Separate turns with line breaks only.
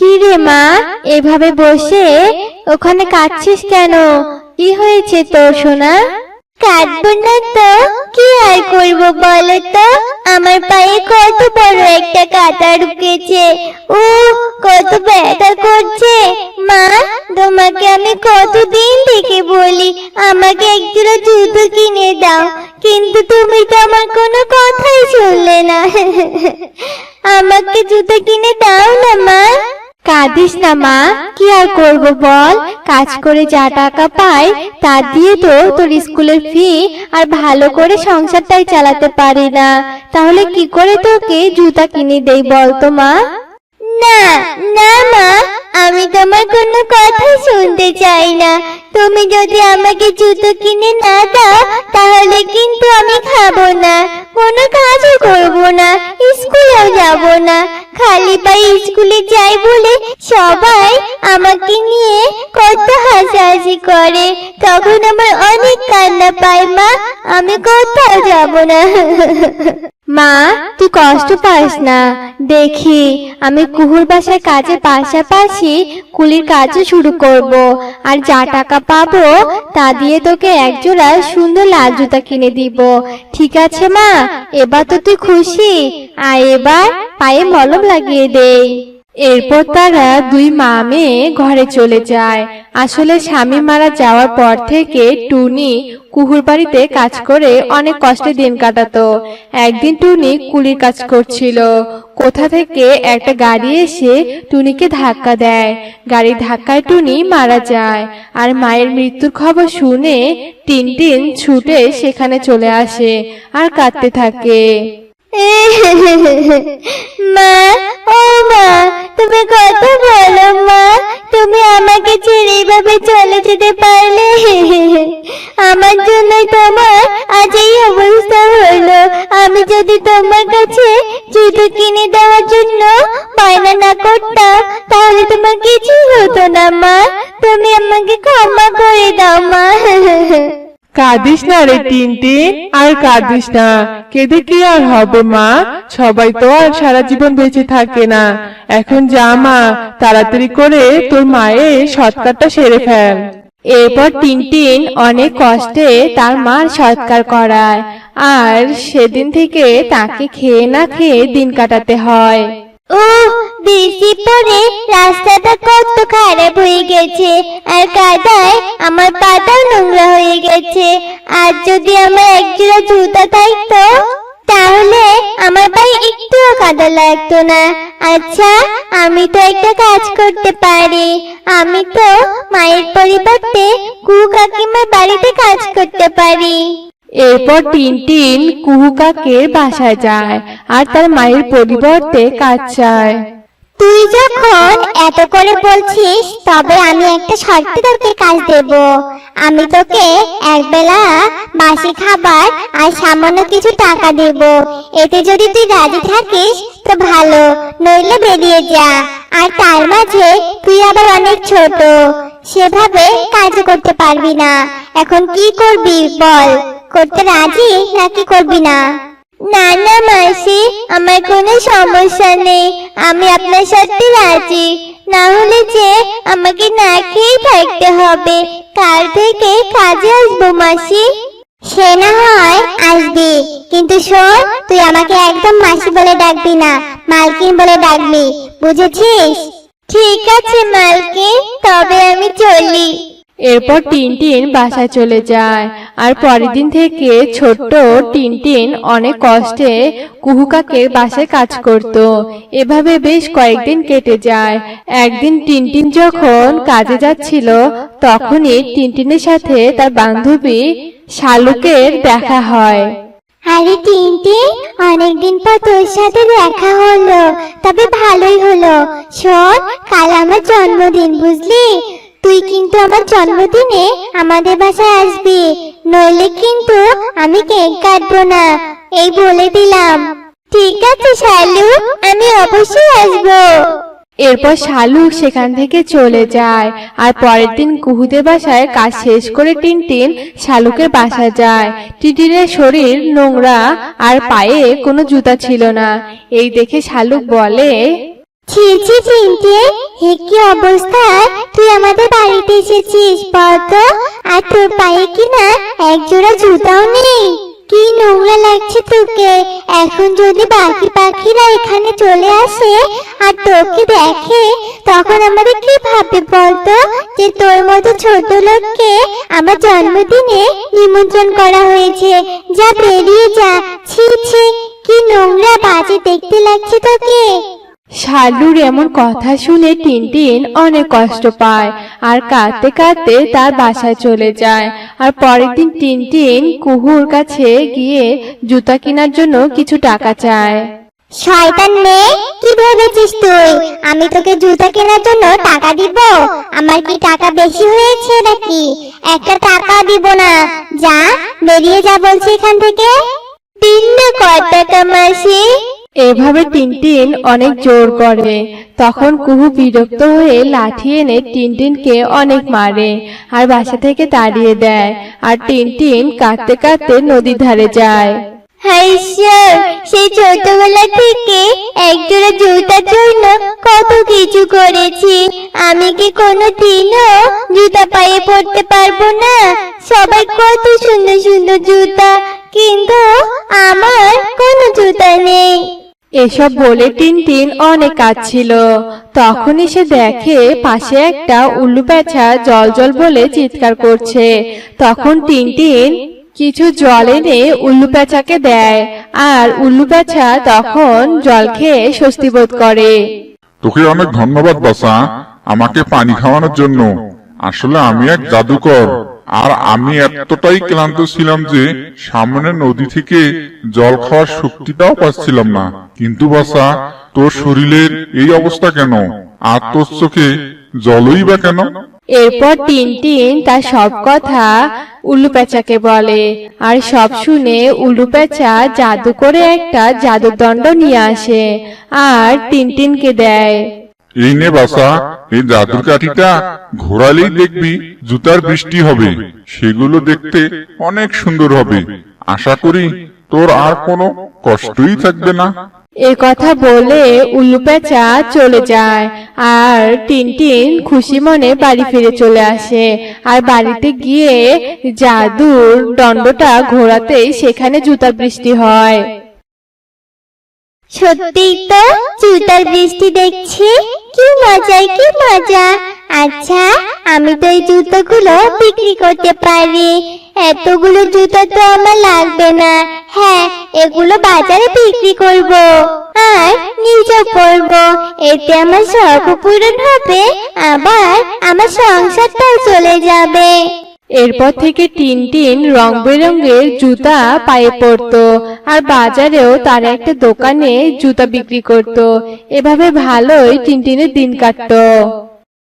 কি রে মা, এভাবে বসে ওখানে কাঁদছিস কেন? কি হয়েছে তোর সোনা?
কাঁদবো না তো কি আর করবো বলো তো? আমার পায়ে কত বড় একটা কাঁটা ঢুকেছে। ও কত ব্যথা করছে। মা, তোমাকে আমি কতদিন থেকে বলি আমাকে একজোড়া জুতো কিনে দাও, কিন্তু তুমি তো আমার কোনো কথাই শুনলে না। আমাকে জুতো কিনে দাও না মা।
কাঁদিস না মা, কি আর করব বল? কাজ করে যা টাকা পাই তা দিয়ে তো তোর স্কুলের ফি আর ভালো করে সংসারটাই চালাতে পারি না, তাহলে কি করে তোকে জুতা কিনে দেই বল তো মা?
না না মা, আমি তোমার কোনো কথা শুনতে চাই না। তুমি যদি আমাকে জুতো কিনে না দাও তাহলে কিন্তু আমি খাবো না, কোনো কাজও করবো না, স্কুলেও যাব না। খালি পায়ে স্কুলে যাই বলে সবাই আমাকে নিয়ে কত হাসাহাসি করে, তখন আমার অনেক কান্না পায়। মা, আমি কোথাও যাব না।
মা, তুই কষ্ট পাস না, দেখি আমি কুহুর বাসায় কাজের পাশাপাশি কুলির কাজও শুরু করব, আর যা টাকা পাবো তা দিয়ে তোকে একজোড়া সুন্দর লাল জুতা কিনে দিব। ঠিক আছে মা, এবার তো তুই খুশি? আর এবার পায়ে মলম লাগিয়ে দেই। এরপর তারা দুই মা মেয়ে ঘরে চলে যায়। আসলে স্বামী মারা যাওয়ার পর থেকে টুনি কুহুর বাড়িতে কাজ করে অনেক কষ্টে দিন কাটাতো। একদিন টুনি কুলির কাজ করছিল, কোথা থেকে একটা গাড়ি এসে টুনিকে ধাক্কা দেয়। গাড়ির ধাক্কায় টুনি মারা যায়। আর মায়ের মৃত্যুর খবর শুনে টিনটিন ছুটে সেখানে চলে আসে আর কাঁদতে থাকে।
মা, ও মা, তুমি কত ভালো মা, তুমি আমাকে ছেড়ে এইভাবে চলে যেতে পারলে। আমার জন্যই তোমার আজ এই অবস্থা হলো। আমি যদি তোমার কাছে জুতো কিনে দেওয়ার জন্য বায়না না করতাম তাহলে তোমার কিছুই হতো না মা। তুমি আমাকে ক্ষমা করে দাও মা।
কাঁদিস না রে টিনটিন, আর কাঁদিস না। কেঁদে কি আর হবে মা? সবাই তো আর সারা জীবন বেঁচে থাকে না। এখন যা মা, তাড়াতাড়ি করে তোর মায়ের সৎকারটা সেরে ফেল।
এরপর টিনটিন অনেক কষ্টে তার মার সৎকার করায়, আর সেদিন থেকে তাকে খেয়ে না খেয়ে দিন কাটাতে হয়।
ও, বৃষ্টি পরে রাস্তাটা কত খারাপ হয়ে গেছে, আর কাদায় আমার পাটাও নোংরা হয়ে গেছে। আর যদি আমার একজোড়া জুতা থাকতো তাহলে আমার পায়ে একটুও কাদা লাগতো না। আচ্ছা, আমি তো একটা কাজ করতে পারি। আমি তো মায়ের পরিবর্তে কুহু কাকিমার বাড়িতে কাজ করতে পারি।
এরপর টিনটিন কুহু কাকের বাসায় যায় আর তার মায়ের পরিবর্তে কাজ চায়।
তুই যখন এত করে বলছিস তবে আমি একটা শর্তে তোকে কাজ দেব। আমি তোকে একবেলা বাসি খাবার আর সামান্য কিছু টাকা দেব। এতে যদি তুই রাজি থাকিস তো ভালো, নইলে বেরিয়ে যা। আর তার মাঝে তুই আবার অনেক ছোট, সেভাবে কাজ করতে পারবি না। এখন কি করবি বল? করতে রাজি নাকি করবি না? না না মাসি, আমার কোনো সমস্যা নেই, আমি আপনার সাথে রাজি। না হলে যে আমাকে না খেয়ে থাকতে হবে। কাল থেকে কাজে আসবো মাসি। সে না হয় আসবি, কিন্তু শোন, তুই আমাকে একদম মাসি বলে ডাকবি না, মালকিন বলে ডাকবি, বুঝেছিস? ঠিক আছে মালকিন, তবে আমি চলি।
এরপর টিনটিন বাসায় চলে যায়। আর পরের দিন থেকে ছোট্ট টিনটিন অনেক কষ্টে কুহু কাকের বাসায় কাজ করত। এভাবে বেশ কয়েকদিন কেটে যায়। একদিন টিনটিন যখন কাজে যাচ্ছিল তখনই টিনটিনের সাথে তার বান্ধবী শালুকের দেখা হয়।
আরে টিনটিন, অনেকদিন পর তোর সাথে দেখা হলো, তবে ভালোই হলো। শোন, কাল আমার জন্মদিন, বুঝলি? তুই কিন্তু আমার জন্মদিনে আমাদের বাসায় আসবি, নইলে কিন্তু আমি কেক কাটবো না, এই বলে দিলাম। ঠিক আছে শালু, আমি অবশ্যই আসবো।
এরপর শালুক সেখান থেকে চলে যায়। আর পরের দিন কুহুদের বাসায় কাজ শেষ করে টিনটিন শালুকের বাসায় যায়। টিনটিনের শরীর নোংরা আর পায়ে কোনো জুতা ছিল না। এই দেখে শালুক বলে,
ছি ছি টিনটিন, হে কি অবস্থা! তুই আমাদের বাড়িতে এসেছিস বলতো, আর তোর পায়ে কিনা এক জোড়া জুতাও নেই। কি নোংরা লাগছে তোকে। এখন যদি বাকি পাখিরা এখানে চলে আসে আর তোকে দেখে, তখন আমাদের কি ভাববে বলতো, যে তোর মতো ছোট লোককে আমার জন্মদিনে নিমন্ত্রণ করা হয়েছে। যা বেরিয়ে যা। ছি ছি, কি নোংরা বাজে দেখতে লাগছে তোকে।
শালুর এমন কথা শুনে টিনটিন অনেক কষ্ট পায় আর কাঁদতে কাঁদতে তার বাসায় চলে যায়। আর পরের দিন টিনটিন কুহুর কাছে গিয়ে জুতা কেনার জন্য কিছু টাকা চায়।
শয়তান মেয়ে, কি ভেবেছিস তুই আমি তোকে জুতা কেনার জন্য টাকা দিব? আমার কি টাকা বেশি হয়েছে নাকি? একটা টাকা দিব না। যা, বেরিয়ে যা বলছি এখান থেকে। দিন না কত টাকা মাসি?
এভাবে টিনটিন অনেক জোর করে। তখন কুহু বিরক্ত হয়ে লাঠি এনে টিনটিনকে অনেক মারে আর বাসা থেকে তাড়িয়ে দেয়। আর টিনটিন কাঁদতে কাঁদতে নদীর ধারে যায়।
হায় ঈশ্বর, সেই ছোটবেলা থেকে একজোড়া জুতার জন্য কত কিছু করেছি। আমি কি কোনো দিনও জুতা পায়ে পরতে পারবো না? সবাই কত সুন্দর সুন্দর জুতা, কিন্তু আমার কোনো জুতা নেই।
এসব বলে টিনটিন অনেক কাঁদছিল। তখনই সে দেখে পাশে একটা উল্লু পেঁচা জল জল বলে চিৎকার করছে। তখন টিনটিন কিছু জল এনে উল্লু পেঁচাকে দেয় আর উল্লু পেঁচা তখন জল খেয়ে স্বস্তি বোধ করে।
তোকে অনেক ধন্যবাদ বাসা, আমাকে পানি খাওয়ানোর জন্য। আসলে আমি এক জাদুকর, আর আমি এতটাই ক্লান্ত ছিলাম যে সামনে নদী থেকে জল খাওয়ার শক্তিটাও পাচ্ছিলাম না। কিন্তু বাসা, তোর শরীরের এই অবস্থা কেন? আর তোর চোখে জলই বা কেন?
এরপর টিনটিন তার সব কথা উল্লু পেঁচাকে বলে, আর সব শুনে উল্লু পেঁচা জাদু করে একটা জাদুর দণ্ড নিয়ে আসে আর টিনটিনকে দেয়।
এই নে বাসা, এই জাদুর কাঠিটা ঘোরালেই দেখবি জুতার বৃষ্টি হবে। সেগুলো দেখতে অনেক সুন্দর হবে। আশা করি তোর আর কোনো কষ্টই থাকবে না।
এ কথা বলে উল্লু পেঁচা চলে যায় আর টিনটিন খুশি মনে বাড়ি ফিরে চলে আসে। আর বাড়িতে গিয়ে জাদুর দণ্ডটা ঘোরাতেই সেখানে জুতার বৃষ্টি হয়।
সত্যিই তো জুতার বৃষ্টি দেখছি। কি মজা, কি মজা। আচ্ছা, আমি তো এই জুতোগুলো বিক্রি করতে পারি। এতগুলো জুতো তো আমার লাগবে না। হ্যাঁ, এগুলো বাজারে বিক্রি করব আর নিজে পরব। এতে আমার শখ পূরণ হবে, আবার আমার সংসারটাও চলে যাবে।
এরপর থেকে টিনটিন রং বেরঙের জুতা পায়ে পরতো আর বাজারেও তার একটা দোকানে জুতা বিক্রি করত। এভাবে ভালোই টিনটিনের দিন কাটতো।